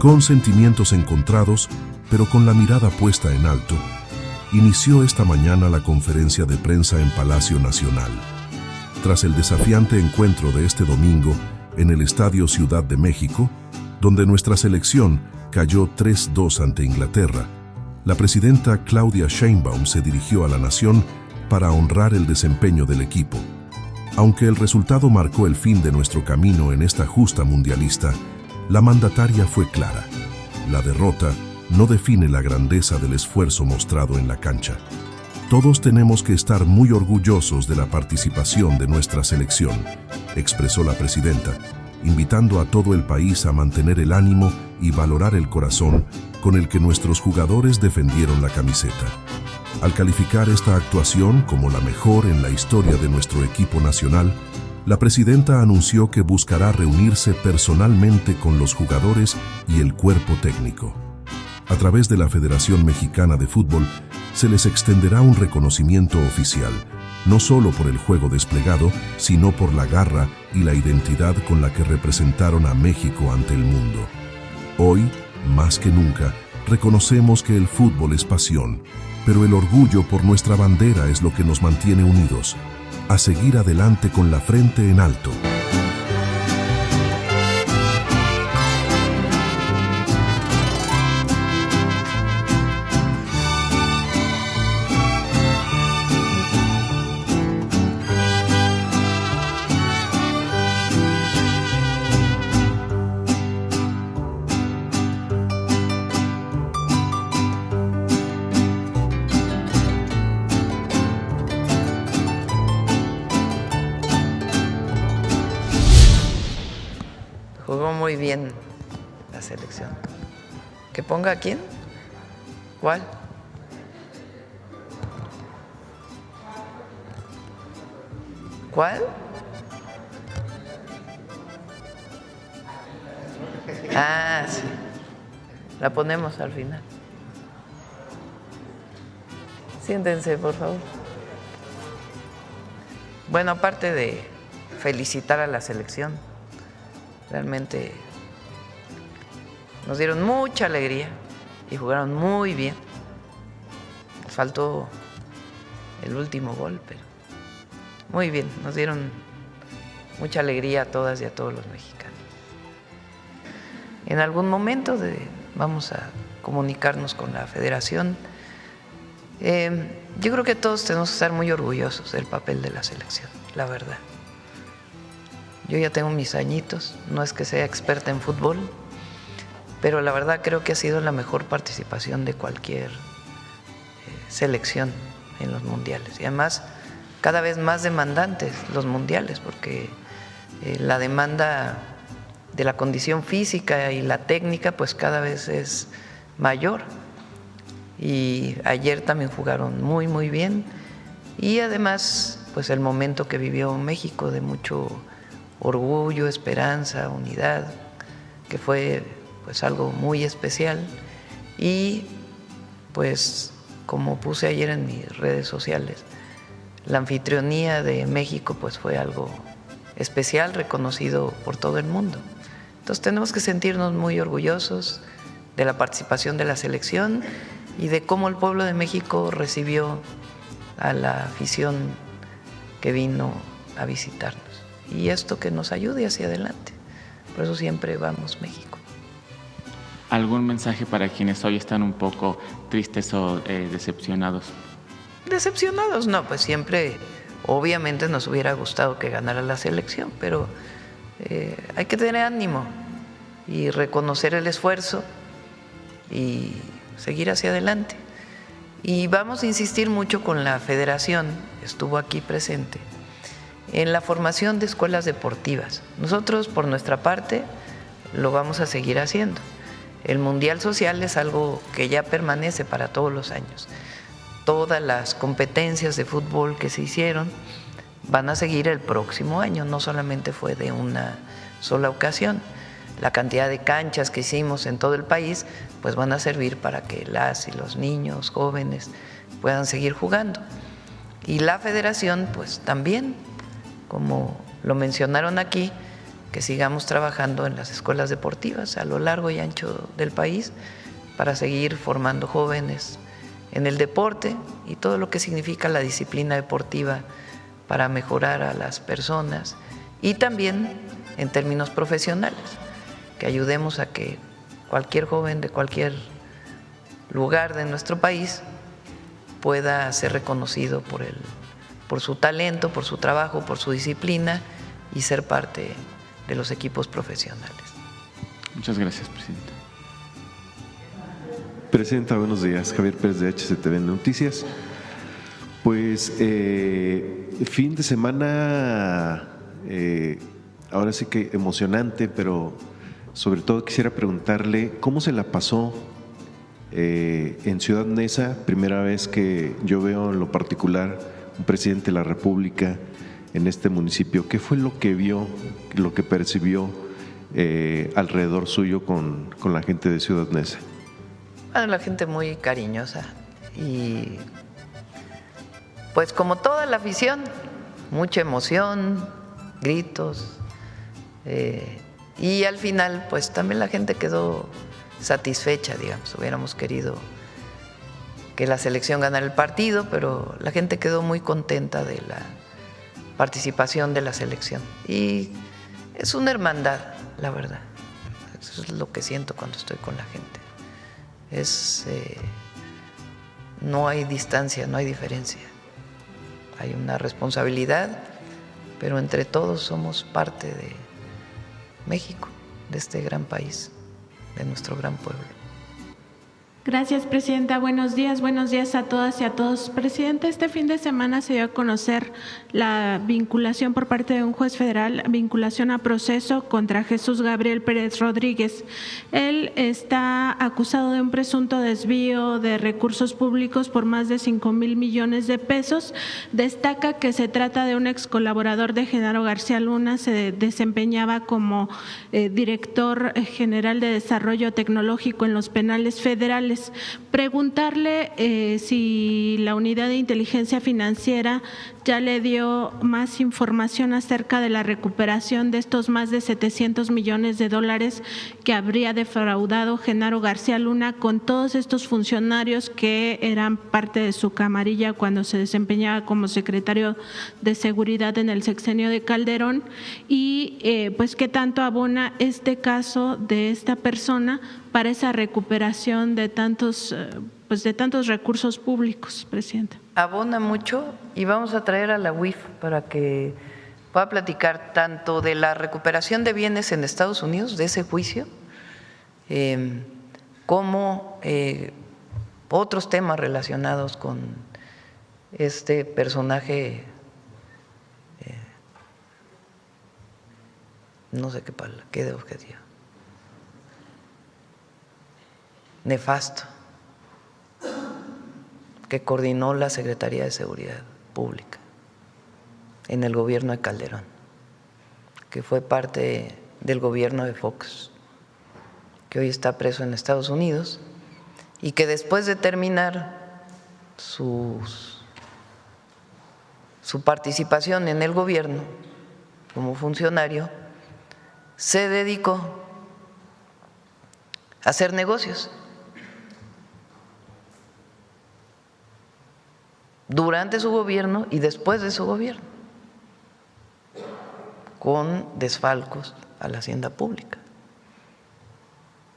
Con sentimientos encontrados, pero con la mirada puesta en alto, inició esta mañana la conferencia de prensa en Palacio Nacional. Tras el desafiante encuentro de este domingo en el Estadio Ciudad de México, donde nuestra selección cayó 3-2 ante Inglaterra, la presidenta Claudia Sheinbaum se dirigió a la nación para honrar el desempeño del equipo. Aunque el resultado marcó el fin de nuestro camino en esta justa mundialista, la mandataria fue clara. La derrota no define la grandeza del esfuerzo mostrado en la cancha. Todos tenemos que estar muy orgullosos de la participación de nuestra selección, expresó la presidenta, invitando a todo el país a mantener el ánimo y valorar el corazón con el que nuestros jugadores defendieron la camiseta. Al calificar esta actuación como la mejor en la historia de nuestro equipo nacional, la presidenta anunció que buscará reunirse personalmente con los jugadores y el cuerpo técnico. A través de la Federación Mexicana de Fútbol, se les extenderá un reconocimiento oficial, no solo por el juego desplegado, sino por la garra y la identidad con la que representaron a México ante el mundo. Hoy, más que nunca, reconocemos que el fútbol es pasión, pero el orgullo por nuestra bandera es lo que nos mantiene unidos. A seguir adelante con la frente en alto. Jugó muy bien la selección. ¿Que ponga a quién? ¿Cuál? ¿Cuál? Ah, sí. La ponemos al final. Siéntense, por favor. Bueno, aparte de felicitar a la selección, realmente nos dieron mucha alegría y jugaron muy bien. Nos faltó el último gol, pero muy bien, nos dieron mucha alegría a todas y a todos los mexicanos. En algún momento vamos a comunicarnos con la federación. Yo creo que todos tenemos que estar muy orgullosos del papel de la selección, la verdad. Yo ya tengo mis añitos, no es que sea experta en fútbol, pero la verdad creo que ha sido la mejor participación de cualquier selección en los mundiales. Y además, cada vez más demandantes los mundiales, porque la demanda de la condición física y la técnica pues cada vez es mayor. Y ayer también jugaron muy, muy bien. Y además, pues el momento que vivió México de mucho orgullo, esperanza, unidad, que fue pues algo muy especial. Y pues como puse ayer en mis redes sociales, la anfitrionía de México pues fue algo especial, reconocido por todo el mundo. Entonces tenemos que sentirnos muy orgullosos de la participación de la selección y de cómo el pueblo de México recibió a la afición que vino a visitarnos. Y esto que nos ayude hacia adelante. Por eso siempre vamos México. ¿Algún mensaje para quienes hoy están un poco tristes o decepcionados? Decepcionados, no, pues siempre, obviamente nos hubiera gustado que ganara la selección, pero hay que tener ánimo y reconocer el esfuerzo y seguir hacia adelante. Y vamos a insistir mucho con la federación, estuvo aquí presente, en la formación de escuelas deportivas. Nosotros, por nuestra parte, lo vamos a seguir haciendo. El Mundial Social es algo que ya permanece para todos los años. Todas las competencias de fútbol que se hicieron van a seguir el próximo año, no solamente fue de una sola ocasión. La cantidad de canchas que hicimos en todo el país, pues van a servir para que las y los niños, jóvenes, puedan seguir jugando. Y la federación, pues también, como lo mencionaron aquí, que sigamos trabajando en las escuelas deportivas a lo largo y ancho del país para seguir formando jóvenes en el deporte y todo lo que significa la disciplina deportiva para mejorar a las personas, y también en términos profesionales, que ayudemos a que cualquier joven de cualquier lugar de nuestro país pueda ser reconocido por su talento, por su trabajo, por su disciplina y ser parte de los equipos profesionales. Muchas gracias, presidenta. Presidenta, buenos días. Javier Pérez de HCTV Noticias. Pues fin de semana, ahora sí que emocionante, pero sobre todo quisiera preguntarle cómo se la pasó en Ciudad Neza, primera vez que yo veo en lo particular un presidente de la República en este municipio. ¿Qué fue lo que vio, lo que percibió alrededor suyo con la gente de Ciudad Neza? Bueno, la gente muy cariñosa y pues como toda la afición, mucha emoción, gritos, y al final pues también la gente quedó satisfecha, digamos. Hubiéramos querido que la selección ganara el partido, pero la gente quedó muy contenta de la participación de la selección y es una hermandad, la verdad. Eso es lo que siento cuando estoy con la gente. No hay distancia, no hay diferencia. Hay una responsabilidad, pero entre todos somos parte de México, de este gran país, de nuestro gran pueblo. Gracias, presidenta. Buenos días a todas y a todos. Presidenta, este fin de semana se dio a conocer la vinculación por parte de un juez federal, vinculación a proceso contra Jesús Gabriel Pérez Rodríguez. Él está acusado de un presunto desvío de recursos públicos por más de 5,000 millones de pesos. Destaca que se trata de un ex colaborador de Genaro García Luna, se desempeñaba como director general de desarrollo tecnológico en los penales federales. Preguntarle si la unidad de inteligencia financiera ya le dio más información acerca de la recuperación de estos más de 700 millones de dólares que habría defraudado Genaro García Luna con todos estos funcionarios que eran parte de su camarilla cuando se desempeñaba como secretario de Seguridad en el sexenio de Calderón, y pues qué tanto abona este caso de esta persona para esa recuperación de tantos recursos públicos, presidenta. Abona mucho y vamos a traer a la UIF para que pueda platicar tanto de la recuperación de bienes en Estados Unidos, de ese juicio, como otros temas relacionados con este personaje, no sé qué de objetivo, nefasto, que coordinó la Secretaría de Seguridad Pública en el gobierno de Calderón, que fue parte del gobierno de Fox, que hoy está preso en Estados Unidos y que después de terminar su participación en el gobierno como funcionario, se dedicó a hacer negocios. Durante su gobierno y después de su gobierno, con desfalcos a la hacienda pública.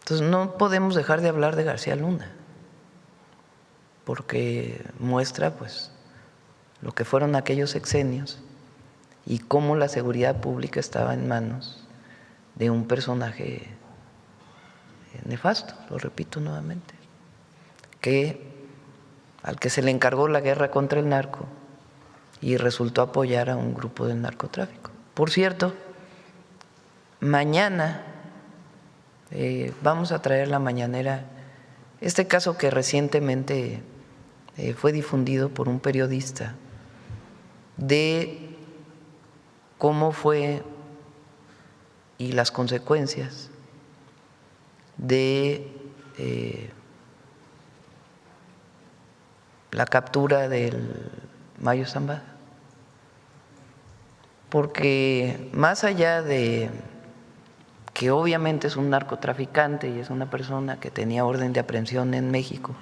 Entonces no podemos dejar de hablar de García Luna, porque muestra pues lo que fueron aquellos sexenios y cómo la seguridad pública estaba en manos de un personaje nefasto, lo repito nuevamente, al que se le encargó la guerra contra el narco y resultó apoyar a un grupo del narcotráfico. Por cierto, mañana vamos a traer la mañanera este caso que recientemente fue difundido por un periodista de cómo fue y las consecuencias de la captura del Mayo Zambada, porque más allá de que obviamente es un narcotraficante y es una persona que tenía orden de aprehensión en México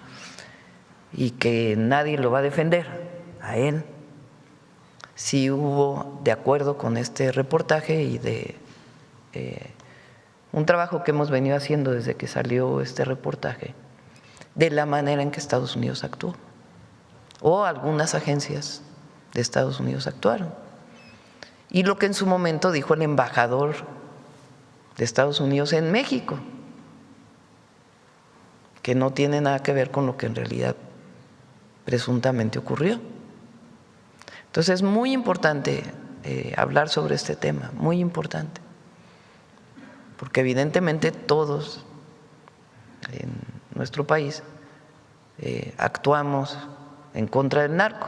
y que nadie lo va a defender a él, sí hubo, de acuerdo con este reportaje y de un trabajo que hemos venido haciendo desde que salió este reportaje, de la manera en que Estados Unidos actuó, o algunas agencias de Estados Unidos actuaron. Y lo que en su momento dijo el embajador de Estados Unidos en México, que no tiene nada que ver con lo que en realidad presuntamente ocurrió. Entonces es muy importante hablar sobre este tema, muy importante, porque evidentemente todos en nuestro país actuamos en contra del narco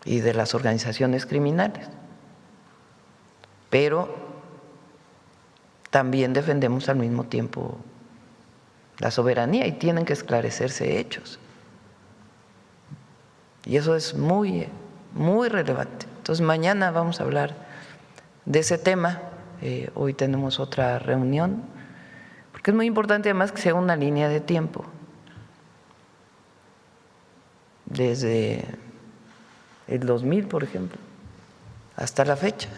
y de las organizaciones criminales, pero también defendemos al mismo tiempo la soberanía y tienen que esclarecerse hechos. Y eso es muy relevante. Entonces mañana vamos a hablar de ese tema. Hoy tenemos otra reunión, porque es muy importante además que sea una línea de tiempo. Desde el 2000, por ejemplo, hasta la fecha.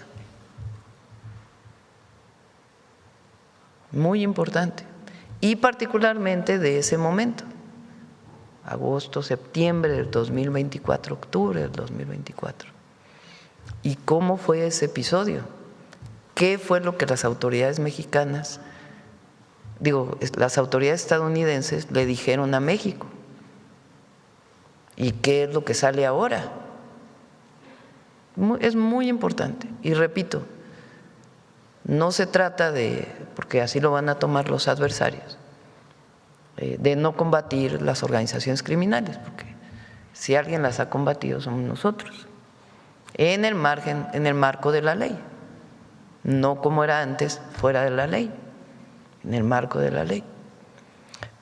Muy importante. Y particularmente de ese momento, agosto, septiembre del 2024, octubre del 2024. ¿Y cómo fue ese episodio? ¿Qué fue lo que las autoridades mexicanas, las autoridades estadounidenses le dijeron a México? ¿Y qué es lo que sale ahora? Es muy importante. Y repito, no se trata de, porque así lo van a tomar los adversarios, de no combatir las organizaciones criminales, porque si alguien las ha combatido somos nosotros, en el marco de la ley, no como era antes, fuera de la ley, en el marco de la ley,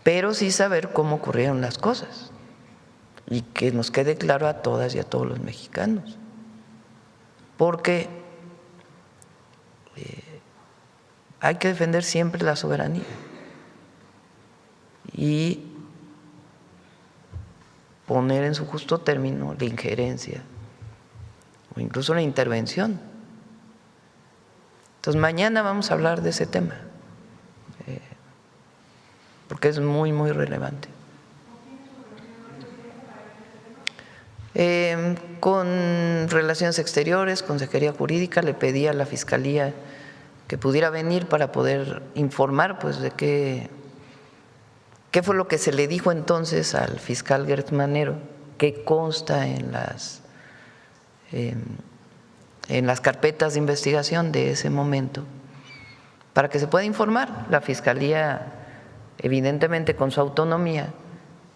pero sí saber cómo ocurrieron las cosas y que nos quede claro a todas y a todos los mexicanos, porque hay que defender siempre la soberanía y poner en su justo término la injerencia o incluso la intervención. Entonces mañana vamos a hablar de ese tema, porque es muy relevante. Con Relaciones Exteriores, Consejería Jurídica, le pedí a la Fiscalía que pudiera venir para poder informar pues de qué fue lo que se le dijo entonces al fiscal Gertz Manero, qué consta en las carpetas de investigación de ese momento, para que se pueda informar la Fiscalía, evidentemente con su autonomía,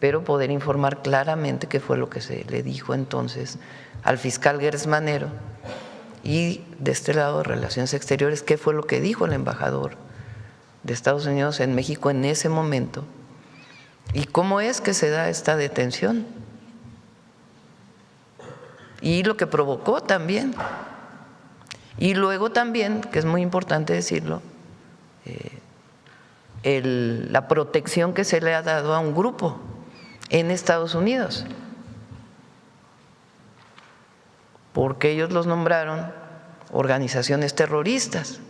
pero poder informar claramente qué fue lo que se le dijo entonces al fiscal Gertz Manero, y de este lado de Relaciones Exteriores, qué fue lo que dijo el embajador de Estados Unidos en México en ese momento y cómo es que se da esta detención y lo que provocó también. Y luego también, que es muy importante decirlo, la protección que se le ha dado a un grupo en Estados Unidos, porque ellos los nombraron organizaciones terroristas,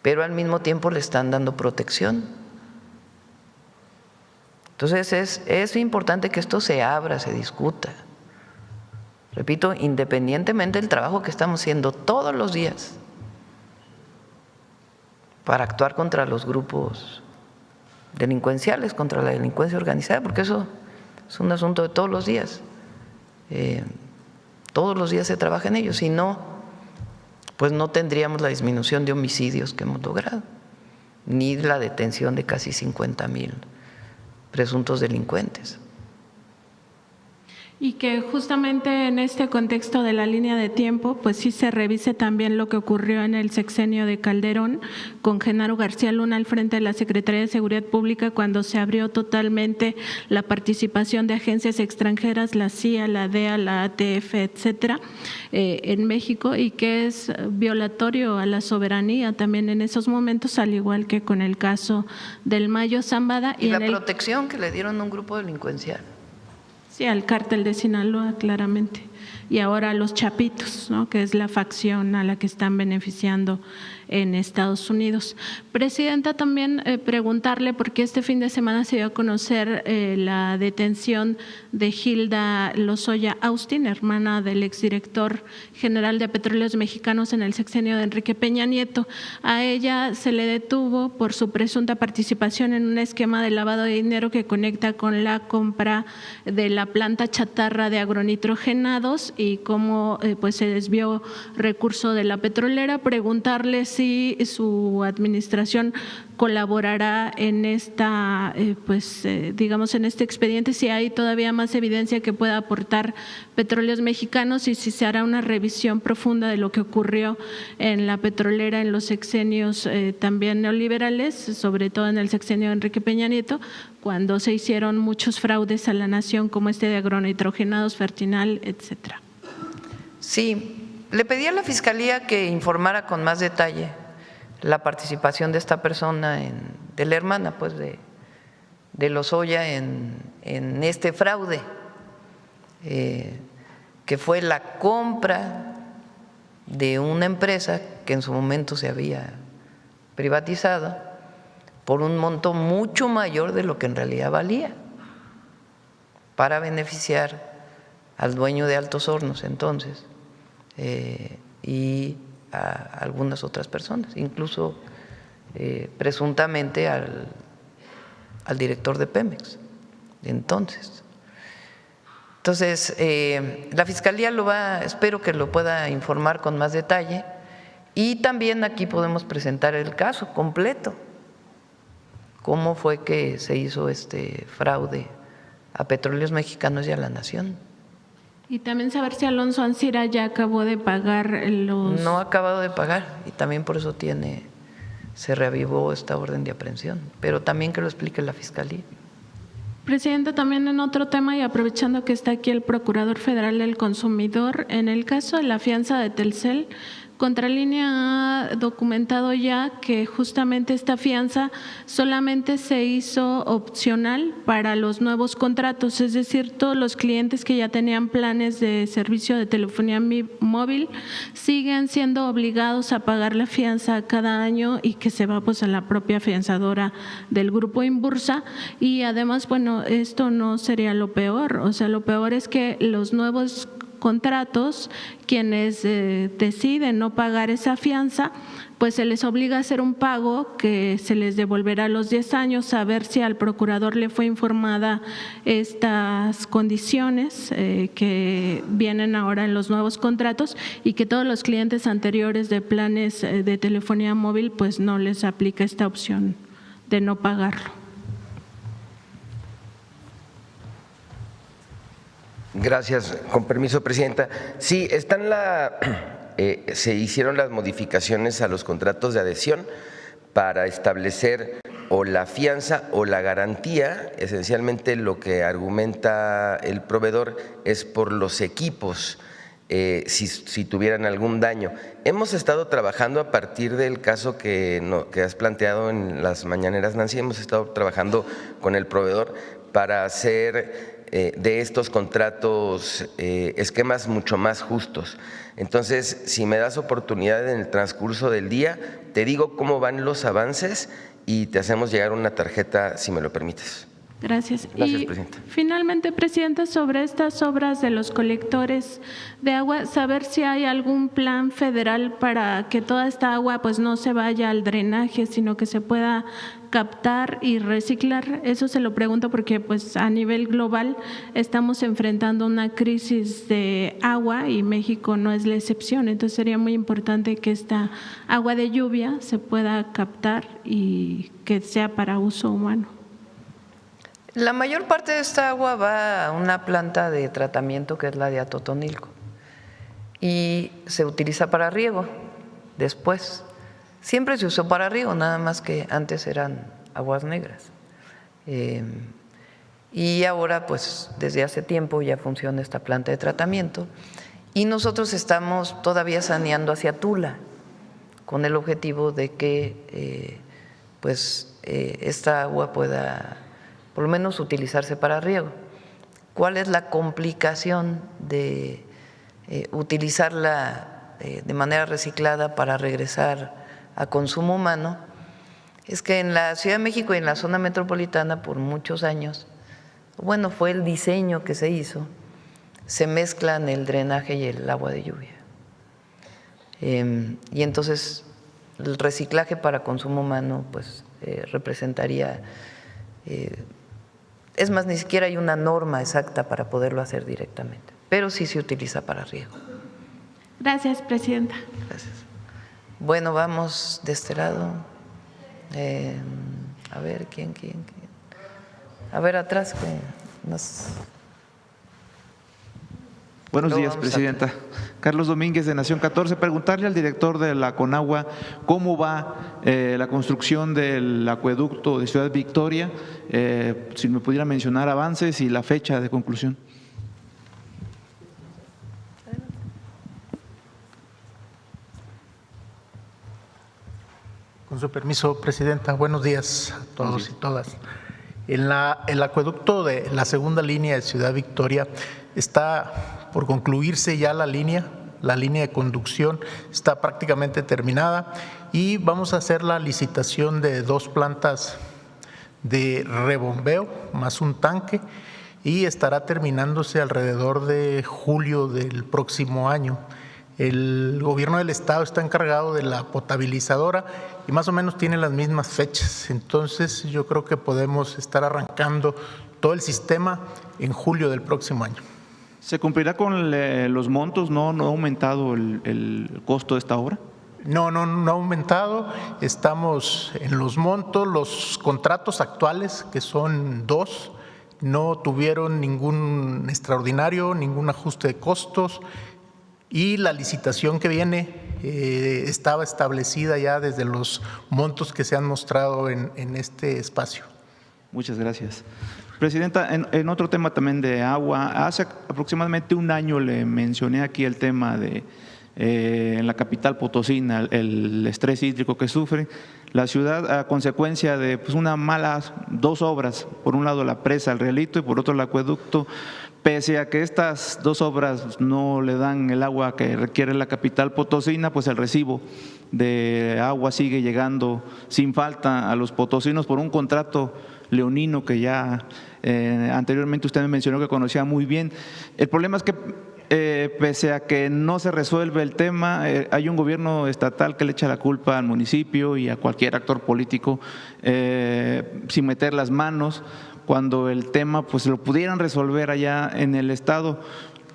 pero al mismo tiempo le están dando protección. Entonces es importante que esto se abra, se discuta. Repito, independientemente del trabajo que estamos haciendo todos los días para actuar contra los grupos delincuenciales, contra la delincuencia organizada, porque eso es un asunto de todos los días. Todos los días se trabaja en ello, si no, pues no tendríamos la disminución de homicidios que hemos logrado, ni la detención de casi 50,000 presuntos delincuentes. Y que justamente en este contexto de la línea de tiempo, pues sí se revise también lo que ocurrió en el sexenio de Calderón con Genaro García Luna al frente de la Secretaría de Seguridad Pública, cuando se abrió totalmente la participación de agencias extranjeras, la CIA, la DEA, la ATF, etcétera, en México, y que es violatorio a la soberanía también en esos momentos, al igual que con el caso del Mayo Zambada. Y la protección que le dieron a un grupo delincuencial. Sí, al cártel de Sinaloa, claramente. Y ahora a los Chapitos, ¿no?, que es la facción a la que están beneficiando en Estados Unidos. Presidenta, también preguntarle, porque este fin de semana se dio a conocer la detención de Hilda Lozoya Austin, hermana del exdirector general de Petróleos Mexicanos en el sexenio de Enrique Peña Nieto. A ella se le detuvo por su presunta participación en un esquema de lavado de dinero que conecta con la compra de la planta chatarra de agronitrogenados y cómo pues se desvió recurso de la petrolera. Preguntarle si su administración colaborará en esta, digamos, en este expediente, si hay todavía más evidencia que pueda aportar Petróleos Mexicanos y si se hará una revisión profunda de lo que ocurrió en la petrolera en los sexenios también neoliberales, sobre todo en el sexenio de Enrique Peña Nieto, cuando se hicieron muchos fraudes a la nación como este de agronitrogenados, Fertinal, etcétera. Sí, le pedí a la Fiscalía que informara con más detalle la participación de esta persona, de la hermana pues de Lozoya en este fraude, que fue la compra de una empresa que en su momento se había privatizado por un monto mucho mayor de lo que en realidad valía, para beneficiar al dueño de Altos Hornos entonces y a algunas otras personas, incluso presuntamente al director de Pemex de entonces. Entonces, la Fiscalía espero que lo pueda informar con más detalle, y también aquí podemos presentar el caso completo, cómo fue que se hizo este fraude a Petróleos Mexicanos y a la nación. Y también saber si Alonso Ancira ya acabó de pagar los… No ha acabado de pagar, y también por eso se reavivó esta orden de aprehensión, pero también que lo explique la Fiscalía. Presidenta, también en otro tema, y aprovechando que está aquí el Procurador Federal del Consumidor, en el caso de la fianza de Telcel, Contralínea ha documentado ya que justamente esta fianza solamente se hizo opcional para los nuevos contratos, es decir, todos los clientes que ya tenían planes de servicio de telefonía móvil siguen siendo obligados a pagar la fianza cada año, y que se va pues a la propia fianzadora del grupo Inbursa. Y además, bueno, esto no sería lo peor, o sea, lo peor es que los nuevos contratos, quienes deciden no pagar esa fianza, pues se les obliga a hacer un pago que se les devolverá a los 10 años, a ver si al procurador le fue informada estas condiciones que vienen ahora en los nuevos contratos, y que todos los clientes anteriores de planes de telefonía móvil pues no les aplica esta opción de no pagarlo. Gracias. Con permiso, Presidenta. Sí, se hicieron las modificaciones a los contratos de adhesión para establecer o la fianza o la garantía. Esencialmente lo que argumenta el proveedor es por los equipos, si tuvieran algún daño. Hemos estado trabajando a partir del caso que has planteado en las mañaneras, Nancy. Hemos estado trabajando con el proveedor para hacer de estos contratos esquemas mucho más justos. Entonces, si me das oportunidad en el transcurso del día, te digo cómo van los avances y te hacemos llegar una tarjeta, si me lo permites. Gracias. Gracias, Presidenta. Finalmente, Presidenta, sobre estas obras de los colectores de agua, saber si hay algún plan federal para que toda esta agua pues no se vaya al drenaje, sino que se pueda captar y reciclar. Eso se lo pregunto porque pues a nivel global estamos enfrentando una crisis de agua y México no es la excepción. Entonces sería muy importante que esta agua de lluvia se pueda captar y que sea para uso humano. La mayor parte de esta agua va a una planta de tratamiento que es la de Atotonilco y se utiliza para riego después. Siempre se usó para riego, nada más que antes eran aguas negras. Y ahora, pues desde hace tiempo ya funciona esta planta de tratamiento y nosotros estamos todavía saneando hacia Tula con el objetivo de que esta agua pueda por lo menos utilizarse para riego. ¿Cuál es la complicación de utilizarla de manera reciclada para regresar a consumo humano? Es que en la Ciudad de México y en la zona metropolitana por muchos años, bueno, fue el diseño que se hizo, se mezclan el drenaje y el agua de lluvia. Y entonces el reciclaje para consumo humano pues representaría… es más, ni siquiera hay una norma exacta para poderlo hacer directamente, pero sí se utiliza para riego. Gracias, presidenta. Gracias. Bueno, vamos de este lado. A ver, ¿quién? A ver, atrás. Buenos días, presidenta. Carlos Domínguez, de Nación 14. Preguntarle al director de la Conagua cómo va la construcción del acueducto de Ciudad Victoria, si me pudiera mencionar avances y la fecha de conclusión. Con su permiso, presidenta, buenos días a todos y todas. El acueducto de la segunda línea de Ciudad Victoria está por concluirse ya la línea de conducción está prácticamente terminada y vamos a hacer la licitación de 2 plantas de rebombeo más un tanque y estará terminándose alrededor de julio del próximo año. El gobierno del estado está encargado de la potabilizadora y más o menos tiene las mismas fechas. Entonces yo creo que podemos estar arrancando todo el sistema en julio del próximo año. ¿Se cumplirá con los montos? ¿No ha aumentado el costo de esta obra? No ha aumentado. Estamos en los montos. Los contratos actuales, que son 2, no tuvieron ningún extraordinario, ningún ajuste de costos. Y la licitación que viene estaba establecida ya desde los montos que se han mostrado en este espacio. Muchas gracias. Presidenta, en otro tema también de agua, hace aproximadamente un año le mencioné aquí el tema de en la capital potosina, el estrés hídrico que sufre la ciudad a consecuencia de una malas 2 obras, por un lado la presa El Realito y por otro el acueducto. Pese a que estas 2 obras no le dan el agua que requiere la capital potosina, pues el recibo de agua sigue llegando sin falta a los potosinos por un contrato leonino que ya anteriormente usted me mencionó que conocía muy bien. El problema es que pese a que no se resuelve el tema, hay un gobierno estatal que le echa la culpa al municipio y a cualquier actor político sin meter las manos, cuando el tema pues lo pudieran resolver allá en el estado.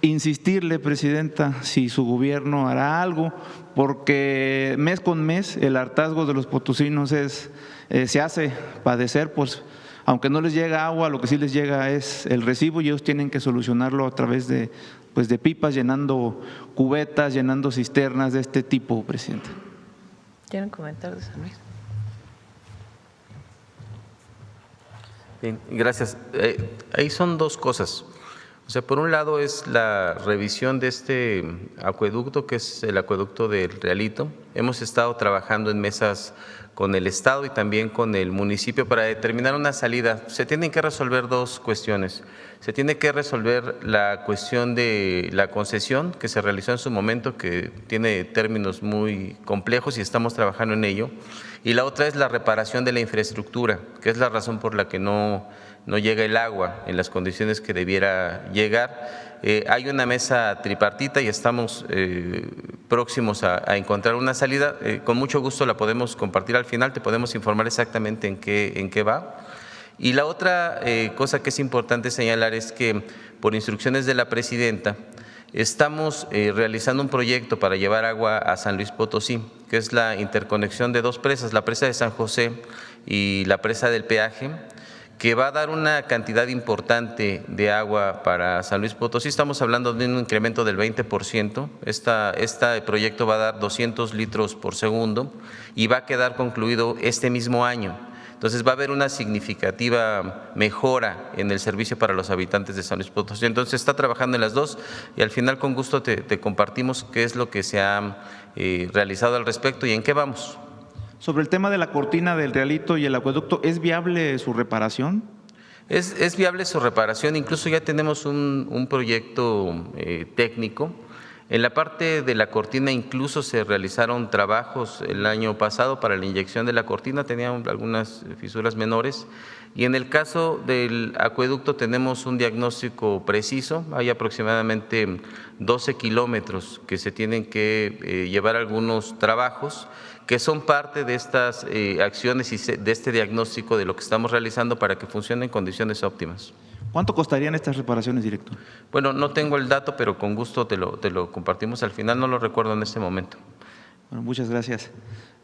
Insistirle, presidenta, si su gobierno hará algo, porque mes con mes el hartazgo de los potosinos se hace padecer, pues aunque no les llega agua, lo que sí les llega es el recibo y ellos tienen que solucionarlo a través de pipas, llenando cubetas, llenando cisternas de este tipo, presidenta. ¿Quieren comentar de San Luis? Bien, gracias. Ahí son 2 cosas. O sea, por un lado es la revisión de este acueducto, que es el acueducto del Realito. Hemos estado trabajando en mesas con el Estado y también con el municipio para determinar una salida. Se tienen que resolver 2 cuestiones. Se tiene que resolver la cuestión de la concesión que se realizó en su momento, que tiene términos muy complejos y estamos trabajando en ello. Y la otra es la reparación de la infraestructura, que es la razón por la que no llega el agua en las condiciones que debiera llegar. Hay una mesa tripartita y estamos próximos a encontrar una salida. Con mucho gusto la podemos compartir al final, te podemos informar exactamente en qué va. Y la otra cosa que es importante señalar es que por instrucciones de la presidenta estamos realizando un proyecto para llevar agua a San Luis Potosí, que es la interconexión de 2 presas, la presa de San José y la presa del Peaje, que va a dar una cantidad importante de agua para San Luis Potosí. Estamos hablando de un incremento del 20%. Este proyecto va a dar 200 litros por segundo y va a quedar concluido este mismo año. Entonces va a haber una significativa mejora en el servicio para los habitantes de San Luis Potosí. Entonces está trabajando en las dos y al final con gusto te compartimos qué es lo que se ha realizado al respecto y en qué vamos. Sobre el tema de la cortina del Realito y el acueducto, ¿es viable su reparación? Es viable su reparación, incluso ya tenemos un proyecto técnico. En la parte de la cortina incluso se realizaron trabajos el año pasado para la inyección de la cortina, tenían algunas fisuras menores. Y en el caso del acueducto tenemos un diagnóstico preciso, hay aproximadamente 12 kilómetros que se tienen que llevar algunos trabajos que son parte de estas acciones y de este diagnóstico de lo que estamos realizando para que funcione en condiciones óptimas. ¿Cuánto costarían estas reparaciones, director? Bueno, no tengo el dato, pero con gusto te lo compartimos al final, no lo recuerdo en este momento. Bueno, muchas gracias.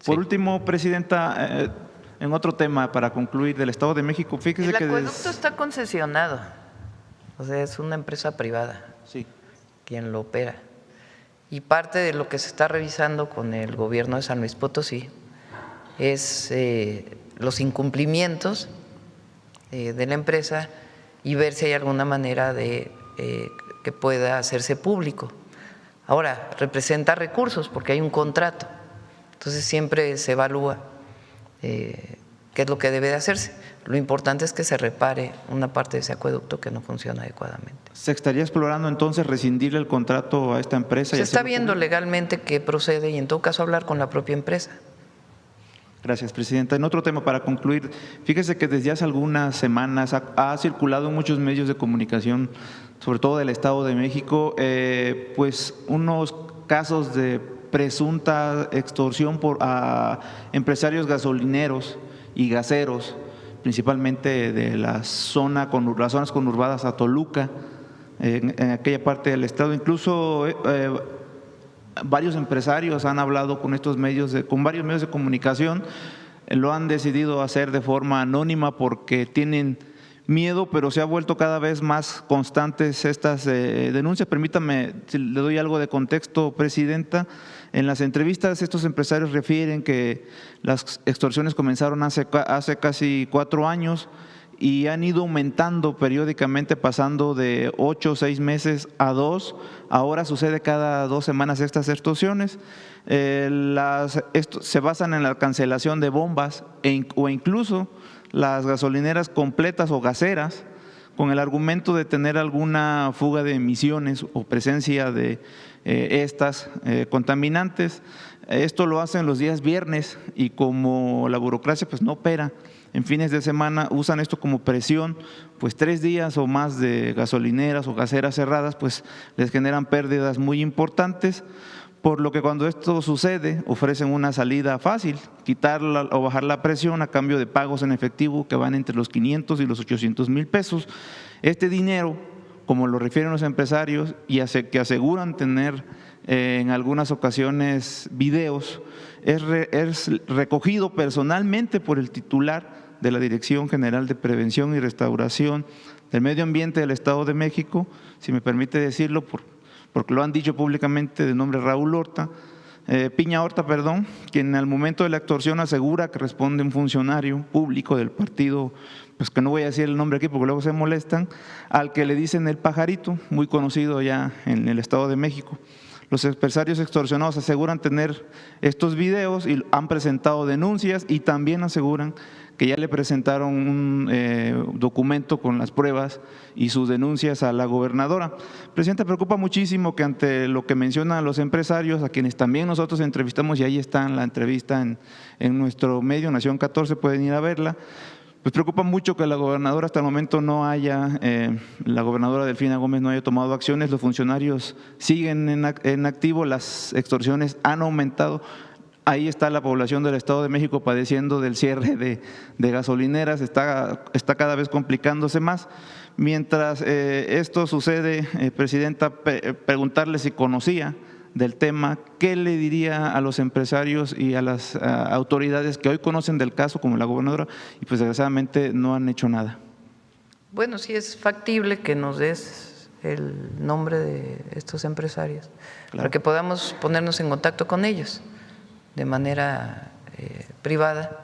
Por último, Presidenta, en otro tema, para concluir, del Estado de México, fíjese que… El acueducto está concesionado, o sea, es una empresa privada quien lo opera. Y parte de lo que se está revisando con el gobierno de San Luis Potosí es los incumplimientos de la empresa y ver si hay alguna manera de que pueda hacerse público. Ahora, representa recursos porque hay un contrato, entonces siempre se evalúa qué es lo que debe de hacerse. Lo importante es que se repare una parte de ese acueducto que no funciona adecuadamente. ¿Se estaría explorando entonces rescindir el contrato a esta empresa? Se está viendo legalmente qué procede y en todo caso hablar con la propia empresa. Gracias, Presidenta. En otro tema, para concluir, fíjese que desde hace algunas semanas ha circulado en muchos medios de comunicación, sobre todo del Estado de México, pues unos casos de presunta extorsión a empresarios gasolineros y gaseros, principalmente de las zonas conurbadas a Toluca, en aquella parte del estado. Incluso varios empresarios han hablado con con varios medios de comunicación, lo han decidido hacer de forma anónima porque tienen miedo, pero se ha vuelto cada vez más constantes estas denuncias. Permítame, si le doy algo de contexto, Presidenta. En las entrevistas estos empresarios refieren que las extorsiones comenzaron hace casi 4 años y han ido aumentando periódicamente, pasando de 8 o 6 meses a 2. Ahora sucede cada 2 semanas estas extorsiones. Se basan en la cancelación de bombas o incluso las gasolineras completas o gaseras, con el argumento de tener alguna fuga de emisiones o presencia de estas contaminantes. Esto lo hacen los días viernes y como la burocracia pues no opera en fines de semana, usan esto como presión, pues 3 días o más de gasolineras o gaseras cerradas pues les generan pérdidas muy importantes, por lo que cuando esto sucede ofrecen una salida fácil, quitarla o bajar la presión a cambio de pagos en efectivo que van entre los 500 y los 800 mil pesos. Este dinero, como lo refieren los empresarios y que aseguran tener en algunas ocasiones videos, es recogido personalmente por el titular de la Dirección General de Prevención y Restauración del Medio Ambiente del Estado de México, si me permite decirlo, porque lo han dicho públicamente, de nombre Piña Horta, quien al momento de la extorsión asegura que responde un funcionario público del partido, pues que no voy a decir el nombre aquí porque luego se molestan, al que le dicen el Pajarito, muy conocido ya en el Estado de México. Los empresarios extorsionados aseguran tener estos videos y han presentado denuncias y también aseguran que ya le presentaron un documento con las pruebas y sus denuncias a la gobernadora. Presidenta, preocupa muchísimo que ante lo que mencionan los empresarios, a quienes también nosotros entrevistamos, y ahí está la entrevista en nuestro medio, Nación 14, pueden ir a verla, pues preocupa mucho que la gobernadora hasta el momento la gobernadora Delfina Gómez no haya tomado acciones, los funcionarios siguen en activo, las extorsiones han aumentado. Ahí está la población del Estado de México padeciendo del cierre de gasolineras, está cada vez complicándose más. Mientras esto sucede, Presidenta, preguntarle si conocía del tema, ¿qué le diría a los empresarios y a las autoridades que hoy conocen del caso, como la gobernadora, y pues desgraciadamente no han hecho nada? Bueno, sí es factible que nos des el nombre de estos empresarios, para que podamos ponernos en contacto con ellos de manera privada,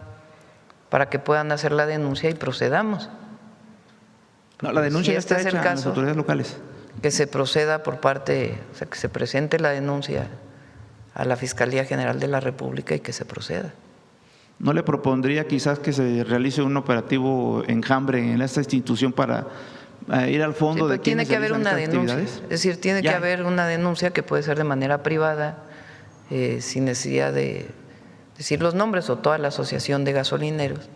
para que puedan hacer la denuncia y procedamos. No, la denuncia Si ya este está es el hecha a las caso, autoridades locales. que se proceda por parte, o sea, que se presente la denuncia a la Fiscalía General de la República y que se proceda. ¿No le propondría quizás que se realice un operativo enjambre en esta institución para ir al fondo de tiene quiénes que haber realizan una estas denuncia, actividades? es decir, tiene que haber una denuncia que puede ser de manera privada, sin necesidad de decir los nombres o toda la asociación de gasolineros.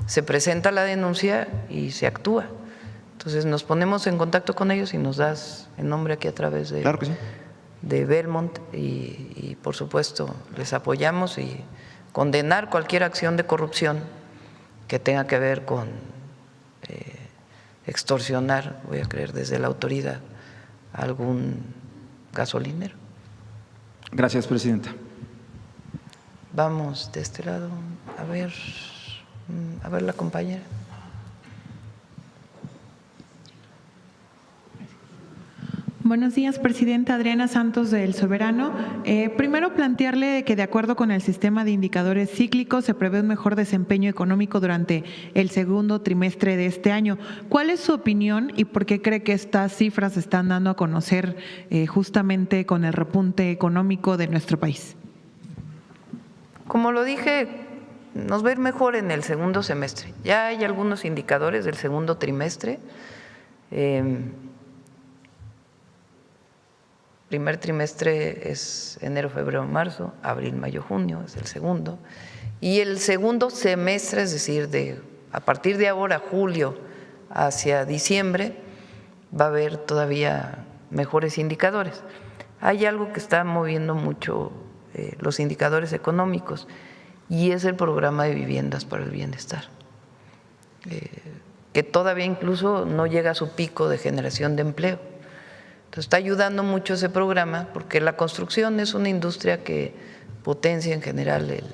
Se presenta la denuncia y se actúa. Entonces nos ponemos en contacto con ellos y nos das el nombre aquí a través de, Claro que sí. de Belmont y por supuesto les apoyamos y condenar cualquier acción de corrupción que tenga que ver con extorsionar, voy a creer, desde la autoridad a algún gasolinero. Gracias, presidenta. Vamos de este lado, a ver la compañera. Buenos días, presidenta. Adriana Santos del Soberano. Primero, plantearle que de acuerdo con el sistema de indicadores cíclicos se prevé un mejor desempeño económico durante el segundo trimestre de este año. ¿Cuál es su opinión y por qué cree que estas cifras se están dando a conocer justamente con el repunte económico de nuestro país? Como lo dije, nos va a ir mejor en el segundo semestre. Ya hay algunos indicadores del segundo trimestre. Primer trimestre es enero, febrero, marzo, abril, mayo, junio, es el segundo. Y el segundo semestre, es decir, a partir de ahora, julio, hacia diciembre, va a haber todavía mejores indicadores. Hay algo que está moviendo mucho los indicadores económicos y es el programa de viviendas para el bienestar, que todavía incluso no llega a su pico de generación de empleo. Entonces está ayudando mucho ese programa porque la construcción es una industria que potencia en general el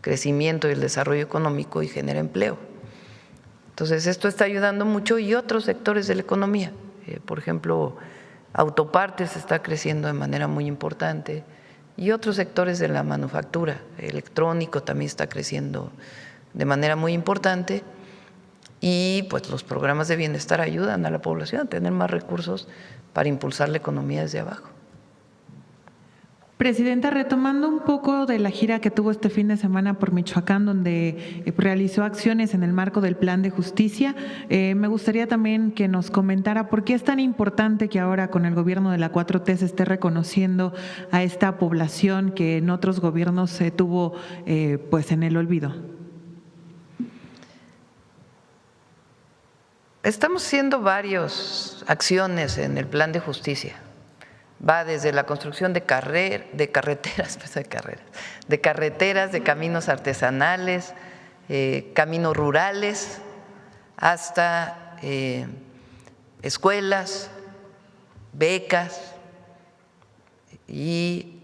crecimiento y el desarrollo económico y genera empleo. Entonces esto está ayudando mucho y otros sectores de la economía, por ejemplo, autopartes está creciendo de manera muy importante y otros sectores de la manufactura, electrónico también está creciendo de manera muy importante y pues los programas de bienestar ayudan a la población a tener más recursos para impulsar la economía desde abajo. Presidenta, retomando un poco de la gira que tuvo este fin de semana por Michoacán, donde realizó acciones en el marco del Plan de Justicia, me gustaría también que nos comentara por qué es tan importante que ahora con el gobierno de la 4T se esté reconociendo a esta población que en otros gobiernos se tuvo pues en el olvido. Estamos haciendo varias acciones en el Plan de Justicia. Va desde la construcción de carreteras, de caminos artesanales, caminos rurales, hasta escuelas, becas y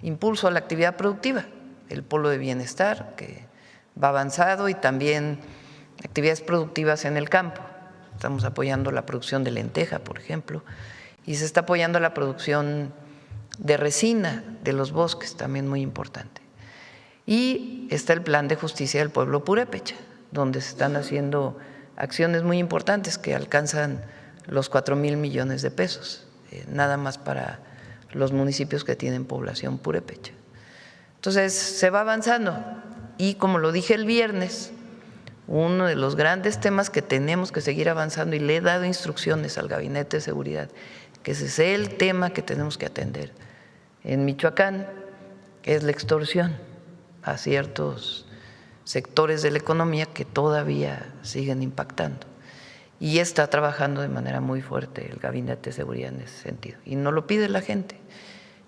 impulso a la actividad productiva, el polo de bienestar que va avanzado y también actividades productivas en el campo. Estamos apoyando la producción de lenteja, por ejemplo, y se está apoyando la producción de resina de los bosques, también muy importante. Y está el Plan de Justicia del Pueblo Purépecha, donde se están haciendo acciones muy importantes que alcanzan los 4,000 millones de pesos, nada más para los municipios que tienen población purépecha. Entonces, se va avanzando y como lo dije el viernes, uno de los grandes temas que tenemos que seguir avanzando y le he dado instrucciones al Gabinete de Seguridad, que ese es el tema que tenemos que atender en Michoacán, es la extorsión a ciertos sectores de la economía que todavía siguen impactando. Y está trabajando de manera muy fuerte el Gabinete de Seguridad en ese sentido. Y nos lo pide la gente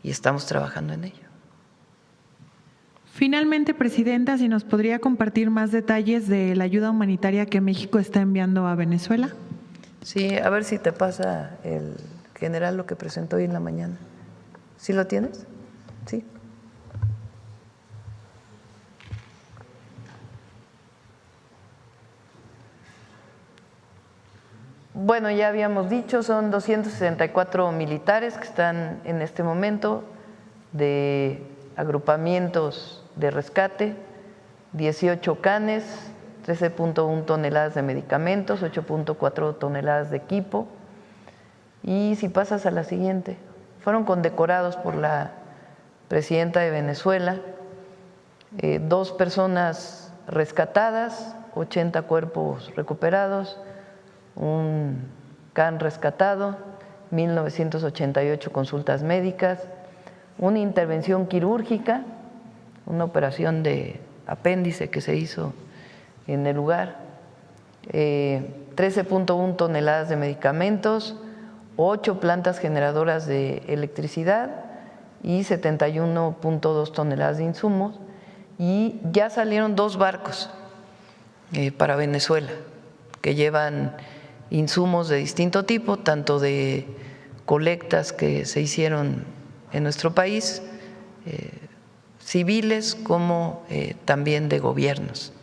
y estamos trabajando en ello. Finalmente, presidenta, si nos podría compartir más detalles de la ayuda humanitaria que México está enviando a Venezuela. Sí, a ver si te pasa el general lo que presentó hoy en la mañana. ¿Sí lo tienes? Sí. Bueno, ya habíamos dicho, son 264 militares que están en este momento de agrupamientos de rescate, 18 canes, 13.1 toneladas de medicamentos, 8.4 toneladas de equipo. Y si pasas a la siguiente, fueron condecorados por la presidenta de Venezuela, 2 personas rescatadas, 80 cuerpos recuperados, un can rescatado, 1988 consultas médicas, una intervención quirúrgica, una operación de apéndice que se hizo en el lugar, 13.1 toneladas de medicamentos, 8 plantas generadoras de electricidad y 71.2 toneladas de insumos, y ya salieron 2 barcos para Venezuela que llevan insumos de distinto tipo, tanto de colectas que se hicieron en nuestro país, civiles, como también de gobiernos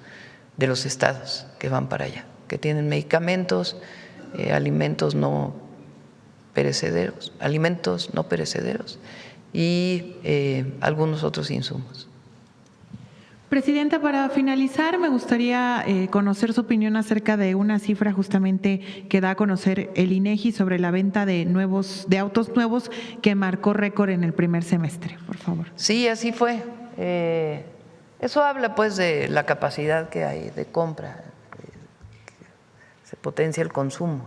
de los estados que van para allá, que tienen medicamentos, alimentos no perecederos y algunos otros insumos. Presidenta, para finalizar, me gustaría conocer su opinión acerca de una cifra justamente que da a conocer el INEGI sobre la venta de autos nuevos que marcó récord en el primer semestre, por favor. Sí, así fue. Eso habla pues de la capacidad que hay de compra, se potencia el consumo.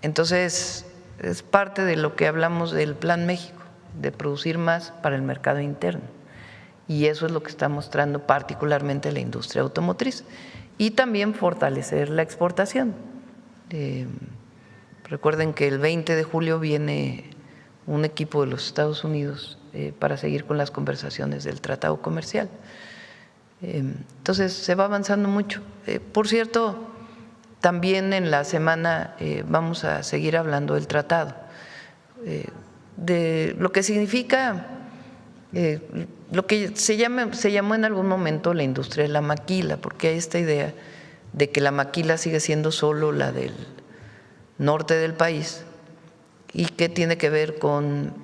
Entonces, es parte de lo que hablamos del Plan México, de producir más para el mercado interno. Y eso es lo que está mostrando particularmente la industria automotriz. Y también fortalecer la exportación. Recuerden que el 20 de julio viene un equipo de los Estados Unidos para seguir con las conversaciones del tratado comercial. Entonces se va avanzando mucho. Por cierto, también en la semana vamos a seguir hablando del tratado, de lo que significa lo que se llamó en algún momento la industria de la maquila, porque hay esta idea de que la maquila sigue siendo solo la del norte del país y que tiene que ver con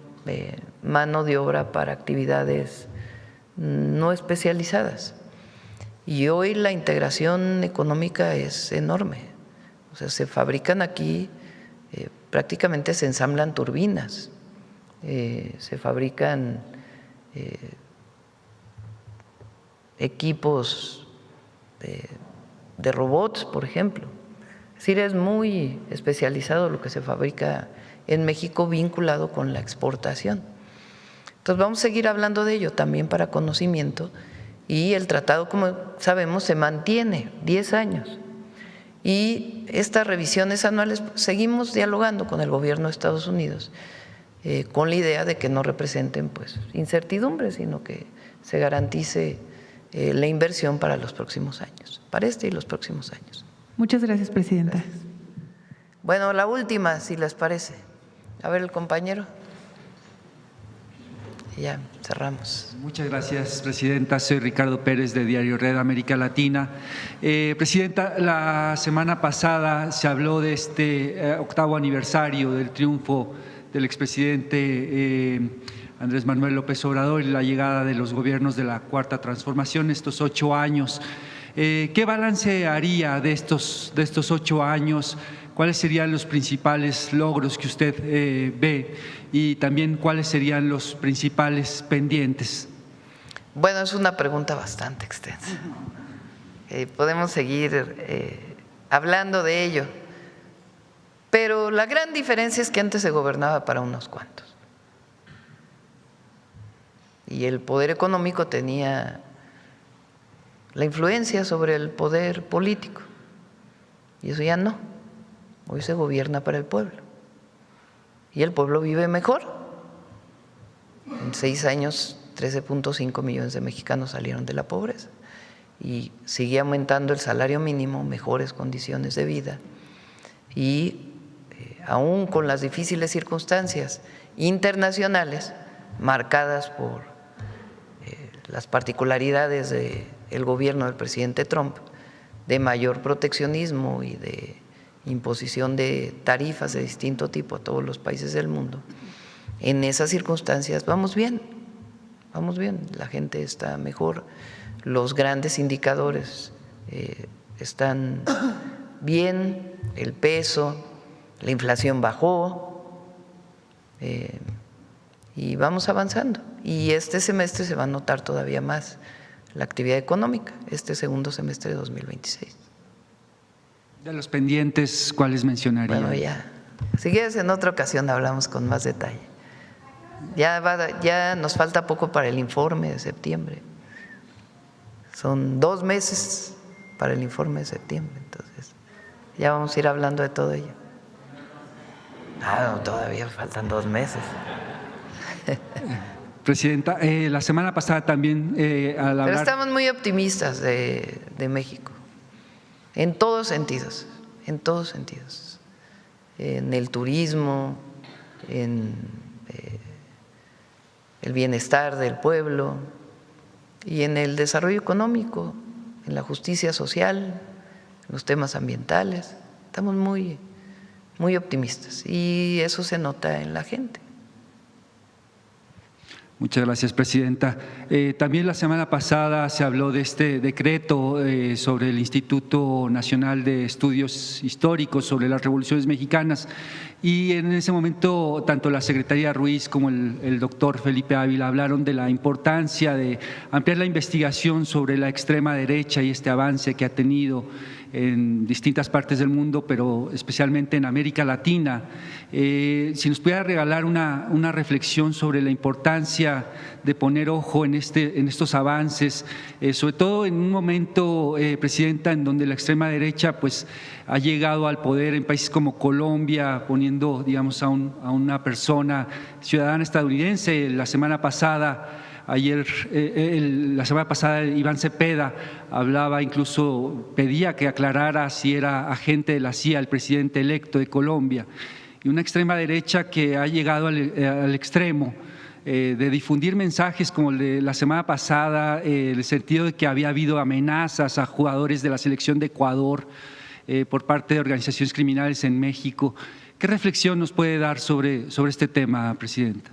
mano de obra para actividades no especializadas. Y hoy la integración económica es enorme. O sea, se fabrican aquí, prácticamente se ensamblan turbinas, se fabrican equipos de robots, por ejemplo. Es decir, es muy especializado lo que se fabrica en México vinculado con la exportación. Entonces vamos a seguir hablando de ello también para conocimiento, y el tratado, como sabemos, se mantiene 10 años. Y estas revisiones anuales seguimos dialogando con el gobierno de Estados Unidos con la idea de que no representen pues incertidumbre, sino que se garantice la inversión para los próximos años, para este y los próximos años. Muchas gracias, Presidenta. Gracias. Bueno, la última, si les parece. A ver, el compañero. Y ya cerramos. Muchas gracias, Presidenta. Soy Ricardo Pérez, de Diario Red América Latina. Presidenta, la semana pasada se habló de este 8º aniversario del triunfo del expresidente Andrés Manuel López Obrador y la llegada de los gobiernos de la Cuarta Transformación, estos 8 años. ¿Qué balance haría de estos 8 años? ¿Cuáles serían los principales logros que usted ve? Y también, ¿cuáles serían los principales pendientes? Bueno, es una pregunta bastante extensa. Podemos seguir hablando de ello. Pero la gran diferencia es que antes se gobernaba para unos cuantos. Y el poder económico tenía la influencia sobre el poder político. Y eso ya no. Hoy se gobierna para el pueblo. Y el pueblo vive mejor. En 6 años, 13.5 millones de mexicanos salieron de la pobreza. Y sigue aumentando el salario mínimo, mejores condiciones de vida. Y aún con las difíciles circunstancias internacionales marcadas por las particularidades del gobierno del presidente Trump, de mayor proteccionismo y de imposición de tarifas de distinto tipo a todos los países del mundo, en esas circunstancias vamos bien, la gente está mejor, los grandes indicadores están bien, el peso, la inflación bajó y vamos avanzando. Y este semestre se va a notar todavía más la actividad económica, este segundo semestre de 2026. De los pendientes, ¿cuáles mencionaría? Bueno, ya. Si quieres, en otra ocasión hablamos con más detalle. Ya nos falta poco para el informe de septiembre. Son 2 meses para el informe de septiembre, entonces ya vamos a ir hablando de todo ello. No, todavía faltan 2 meses. Presidenta, la semana pasada también al hablar… Pero estamos muy optimistas de México, en todos sentidos, en el turismo, en el bienestar del pueblo y en el desarrollo económico, en la justicia social, en los temas ambientales. Estamos muy optimistas y eso se nota en la gente. Muchas gracias, Presidenta. También la semana pasada se habló de este decreto sobre el Instituto Nacional de Estudios Históricos sobre las Revoluciones Mexicanas y en ese momento tanto la Secretaría Ruiz como el doctor Felipe Ávila hablaron de la importancia de ampliar la investigación sobre la extrema derecha y este avance que ha tenido en distintas partes del mundo, pero especialmente en América Latina. Si nos pudiera regalar una reflexión sobre la importancia de poner ojo en estos avances, sobre todo en un momento, Presidenta, en donde la extrema derecha pues ha llegado al poder en países como Colombia, poniendo, digamos, a una persona ciudadana estadounidense. La semana pasada Iván Cepeda hablaba, incluso pedía que aclarara si era agente de la CIA el presidente electo de Colombia, y una extrema derecha que ha llegado al extremo de difundir mensajes como el de la semana pasada, en el sentido de que había habido amenazas a jugadores de la selección de Ecuador por parte de organizaciones criminales en México. ¿Qué reflexión nos puede dar sobre este tema, Presidenta?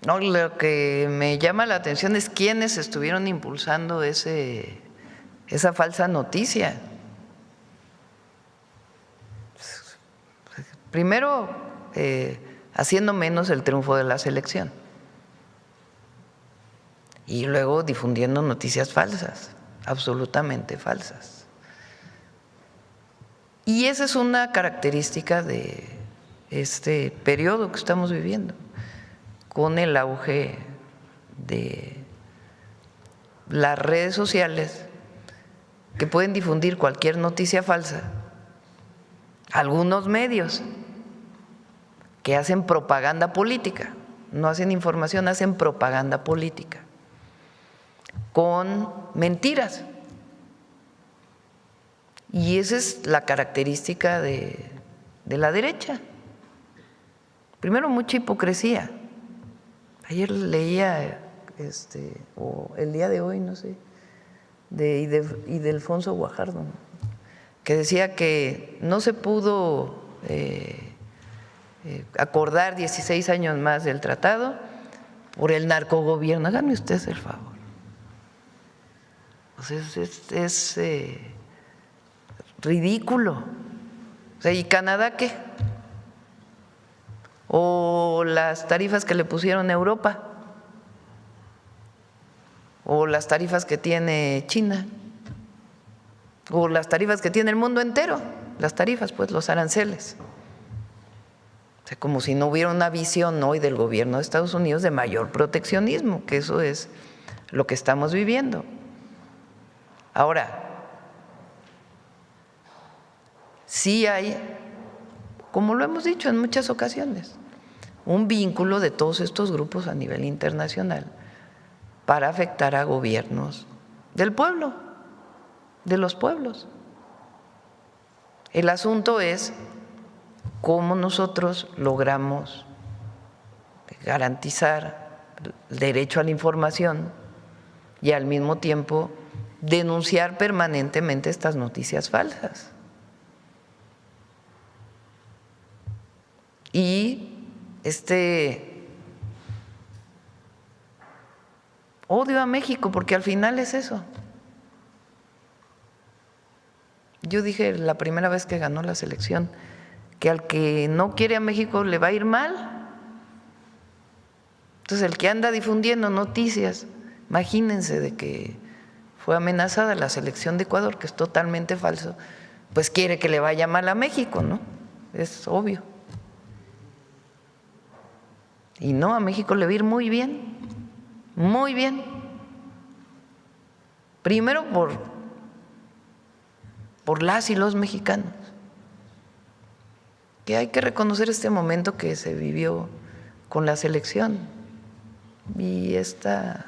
No, lo que me llama la atención es quiénes estuvieron impulsando esa falsa noticia. Primero, haciendo menos el triunfo de la selección y luego difundiendo noticias falsas, absolutamente falsas. Y esa es una característica de este periodo que estamos viviendo, con el auge de las redes sociales que pueden difundir cualquier noticia falsa, algunos medios que hacen propaganda política, no hacen información, hacen propaganda política con mentiras. Y esa es la característica de la derecha. Primero, mucha hipocresía. Ayer leía, o el día de hoy, no sé, de Ildefonso Guajardo, que decía que no se pudo acordar 16 años más del tratado por el narcogobierno. Hágame usted el favor. O sea, es ridículo. O sea, ¿y Canadá qué? O las tarifas que le pusieron a Europa, o las tarifas que tiene China, o las tarifas que tiene el mundo entero, las tarifas, pues los aranceles. O sea, como si no hubiera una visión hoy del gobierno de Estados Unidos de mayor proteccionismo, que eso es lo que estamos viviendo. Ahora, sí hay, como lo hemos dicho en muchas ocasiones, un vínculo de todos estos grupos a nivel internacional para afectar a gobiernos del pueblo, de los pueblos. El asunto es cómo nosotros logramos garantizar el derecho a la información y al mismo tiempo denunciar permanentemente estas noticias falsas. y odio a México, porque al final es eso. Yo dije la primera vez que ganó la selección que al que no quiere a México le va a ir mal. Entonces el que anda difundiendo noticias, imagínense de que fue amenazada la selección de Ecuador, que es totalmente falso, pues quiere que le vaya mal a México, ¿no? Es obvio. Y no, a México le va a ir muy bien, muy bien. Primero por las y los mexicanos, que hay que reconocer este momento que se vivió con la selección y esta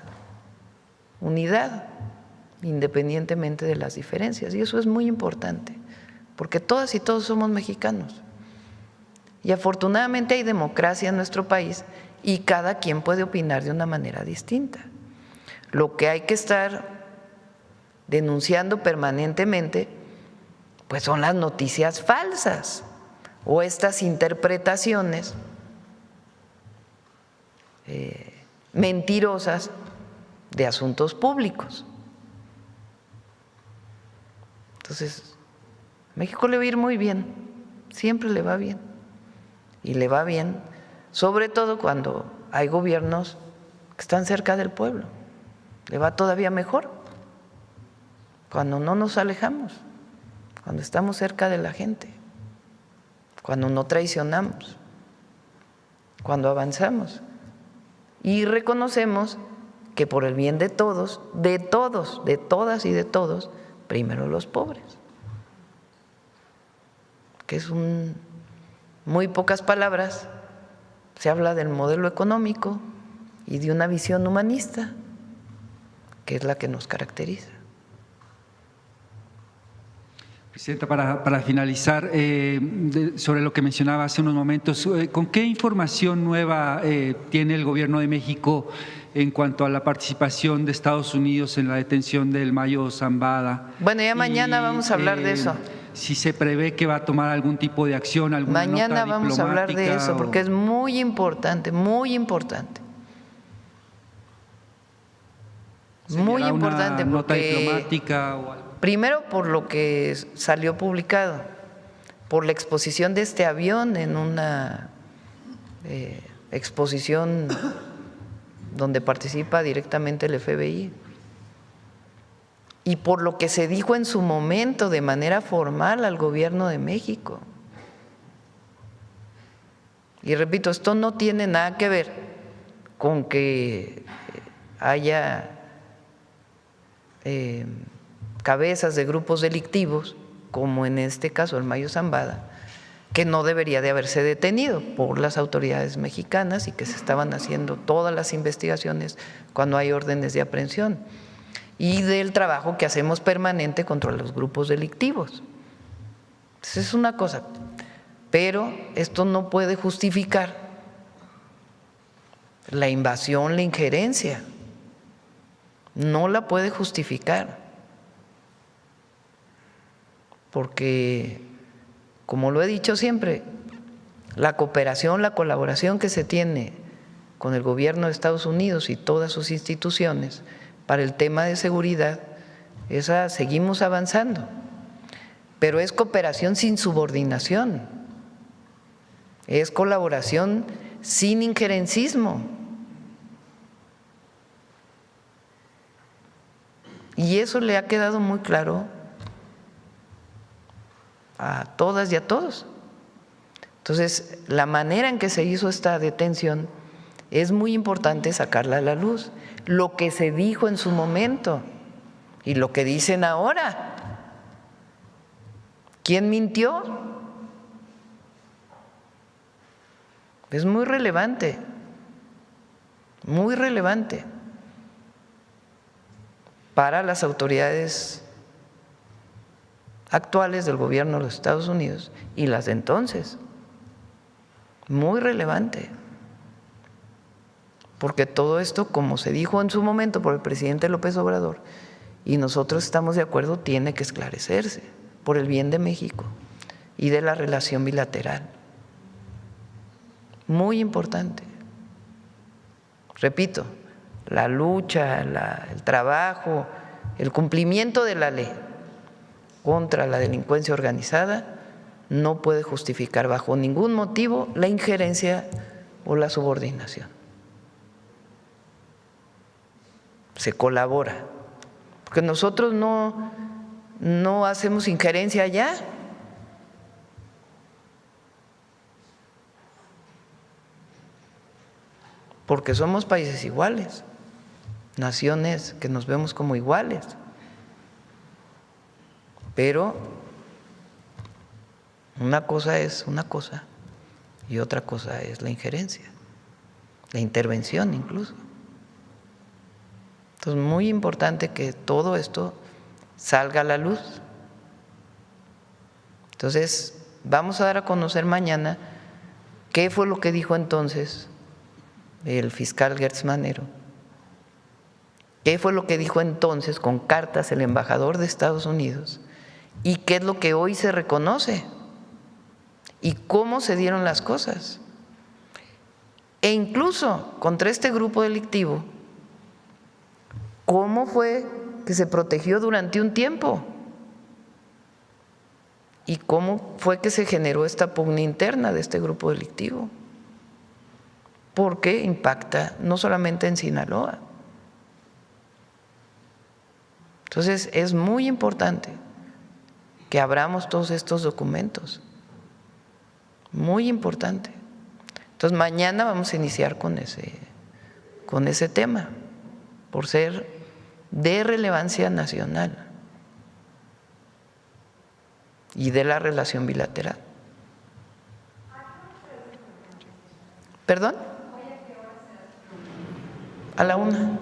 unidad, independientemente de las diferencias. Y eso es muy importante, porque todas y todos somos mexicanos. Y afortunadamente hay democracia en nuestro país y cada quien puede opinar de una manera distinta. Lo que hay que estar denunciando permanentemente pues son las noticias falsas o estas interpretaciones mentirosas de asuntos públicos. Entonces, a México le va a ir muy bien, siempre le va bien. Y le va bien, sobre todo cuando hay gobiernos que están cerca del pueblo. Le va todavía mejor cuando no nos alejamos, cuando estamos cerca de la gente, cuando no traicionamos, cuando avanzamos y reconocemos que por el bien de todos, de todas y de todos, primero los pobres, que es muy pocas palabras, se habla del modelo económico y de una visión humanista, que es la que nos caracteriza. Presidenta, para finalizar, sobre lo que mencionaba hace unos momentos, ¿con qué información nueva tiene el Gobierno de México en cuanto a la participación de Estados Unidos en la detención del Mayo Zambada? Bueno, ya mañana vamos a hablar de eso. Si se prevé que va a tomar algún tipo de acción, alguna mañana nota vamos a hablar de eso, porque es muy importante, muy importante. Muy importante, una nota porque diplomática o algo. Primero por lo que salió publicado, por la exposición de este avión en una exposición donde participa directamente el FBI, y por lo que se dijo en su momento de manera formal al Gobierno de México. Y repito, esto no tiene nada que ver con que haya cabezas de grupos delictivos, como en este caso el Mayo Zambada, que no debería de haberse detenido por las autoridades mexicanas y que se estaban haciendo todas las investigaciones cuando hay órdenes de aprehensión, y del trabajo que hacemos permanente contra los grupos delictivos. Entonces es una cosa, pero esto no puede justificar la invasión, la injerencia, no la puede justificar, porque, como lo he dicho siempre, la cooperación, la colaboración que se tiene con el gobierno de Estados Unidos y todas sus instituciones para el tema de seguridad, esa seguimos avanzando, pero es cooperación sin subordinación, es colaboración sin injerencismo. Y eso le ha quedado muy claro a todas y a todos. Entonces, la manera en que se hizo esta detención es muy importante sacarla a la luz. Lo que se dijo en su momento y lo que dicen ahora. ¿Quién mintió? Es muy relevante para las autoridades actuales del gobierno de los Estados Unidos y las de entonces. Muy relevante. Porque todo esto, como se dijo en su momento por el presidente López Obrador, y nosotros estamos de acuerdo, tiene que esclarecerse por el bien de México y de la relación bilateral. muy importante. Repito, la lucha, el trabajo, el cumplimiento de la ley contra la delincuencia organizada no puede justificar bajo ningún motivo la injerencia o la subordinación. Se colabora, porque nosotros no hacemos injerencia allá. Porque somos países iguales, naciones que nos vemos como iguales. Pero una cosa es una cosa y otra cosa es la injerencia, la intervención incluso. Entonces, muy importante que todo esto salga a la luz. Entonces, vamos a dar a conocer mañana qué fue lo que dijo entonces el fiscal Gertz Manero, qué fue lo que dijo entonces con cartas el embajador de Estados Unidos y qué es lo que hoy se reconoce y cómo se dieron las cosas. E incluso contra este grupo delictivo, cómo fue que se protegió durante un tiempo y cómo fue que se generó esta pugna interna de este grupo delictivo. Porque impacta no solamente en Sinaloa. Entonces, es muy importante que abramos todos estos documentos. Muy importante. Entonces, mañana vamos a iniciar con ese tema, por ser de relevancia nacional y de la relación bilateral. ¿Perdón? A la 1:00.